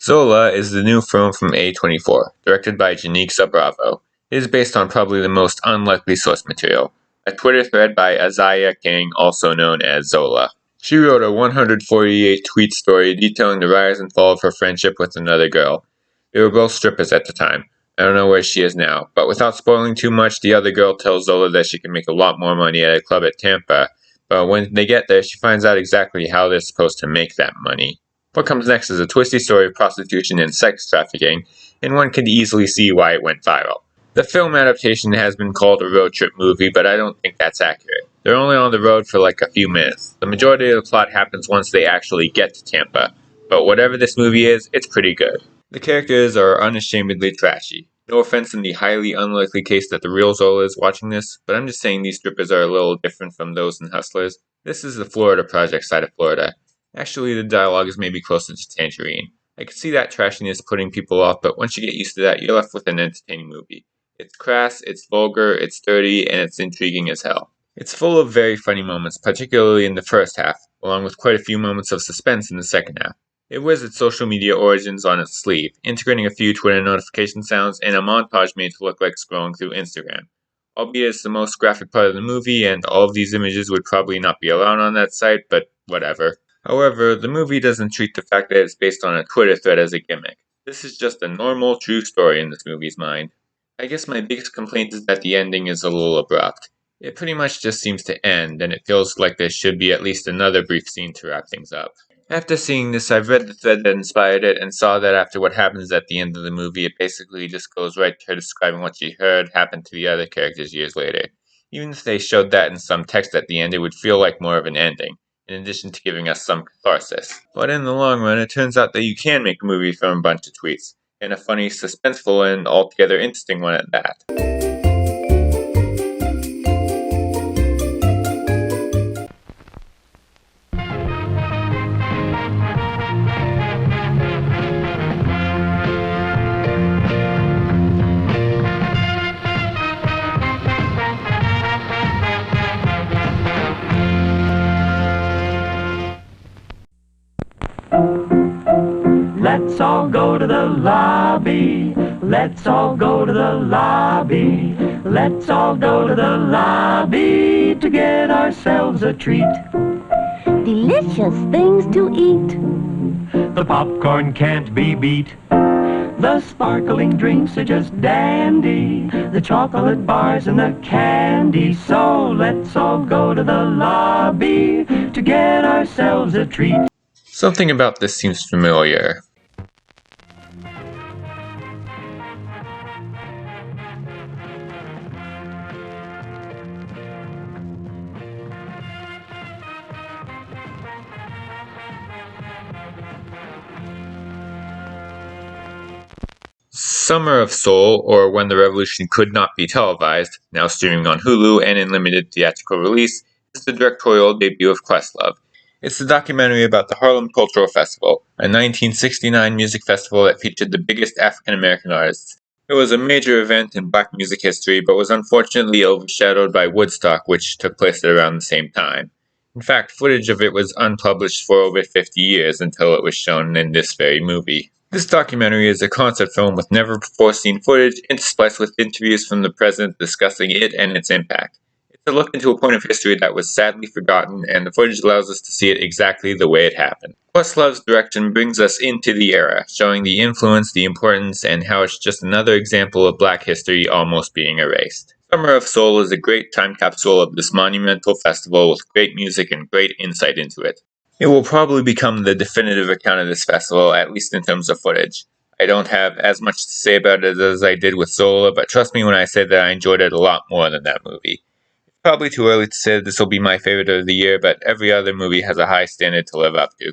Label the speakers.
Speaker 1: Zola is the new film from A24, directed by Janica Bravo. It is based on probably the most unlikely source material, a Twitter thread by Azaya King, also known as Zola. She wrote a 148-tweet story detailing the rise and fall of her friendship with another girl. They were both strippers at the time. I don't know where she is now, but without spoiling too much, the other girl tells Zola that she can make a lot more money at a club at Tampa, but when they get there, she finds out exactly how they're supposed to make that money. What comes next is a twisty story of prostitution and sex trafficking, and one can easily see why it went viral. The film adaptation has been called a road trip movie, but I don't think that's accurate. They're only on the road for like a few minutes. The majority of the plot happens once they actually get to Tampa, but whatever this movie is, it's pretty good. The characters are unashamedly trashy. No offense in the highly unlikely case that the real Zola is watching this, but I'm just saying these strippers are a little different from those in Hustlers. This is the Florida Project side of Florida. Actually, the dialogue is maybe closer to Tangerine. I can see that trashiness putting people off, but once you get used to that, you're left with an entertaining movie. It's crass, it's vulgar, it's dirty, and it's intriguing as hell. It's full of very funny moments, particularly in the first half, along with quite a few moments of suspense in the second half. It wears its social media origins on its sleeve, integrating a few Twitter notification sounds and a montage made to look like scrolling through Instagram. Albeit it's the most graphic part of the movie, and all of these images would probably not be allowed on that site, but whatever. However, the movie doesn't treat the fact that it's based on a Twitter thread as a gimmick. This is just a normal, true story in this movie's mind. I guess my biggest complaint is that the ending is a little abrupt. It pretty much just seems to end, and it feels like there should be at least another brief scene to wrap things up. After seeing this, I've read the thread that inspired it and saw that after what happens at the end of the movie, it basically just goes right to her describing what she heard happened to the other characters years later. Even if they showed that in some text at the end, it would feel like more of an ending, in addition to giving us some catharsis. But in the long run, it turns out that you can make a movie from a bunch of tweets, and a funny, suspenseful, and altogether interesting one at that.
Speaker 2: Let's all go to the lobby. Let's all go to the lobby. Let's all go to the lobby to get ourselves a treat.
Speaker 3: Delicious things to eat.
Speaker 2: The popcorn can't be beat. The sparkling drinks are just dandy. The chocolate bars and the candy. So let's all go to the lobby to get ourselves a treat.
Speaker 1: Something about this seems familiar. Summer of Soul, or When the Revolution Could Not Be Televised, now streaming on Hulu and in limited theatrical release, is the directorial debut of Questlove. It's the documentary about the Harlem Cultural Festival, a 1969 music festival that featured the biggest African-American artists. It was a major event in black music history, but was unfortunately overshadowed by Woodstock, which took place at around the same time. In fact, footage of it was unpublished for over 50 years until it was shown in this very movie. This documentary is a concept film with never-before-seen footage interspliced with interviews from the president discussing it and its impact. It's a look into a point of history that was sadly forgotten, and the footage allows us to see it exactly the way it happened. Questlove's direction brings us into the era, showing the influence, the importance, and how it's just another example of black history almost being erased. Summer of Soul is a great time capsule of this monumental festival with great music and great insight into it. It will probably become the definitive account of this festival, at least in terms of footage. I don't have as much to say about it as I did with Zola, but trust me when I say that I enjoyed it a lot more than that movie. It's probably too early to say that this will be my favorite of the year, but every other movie has a high standard to live up to.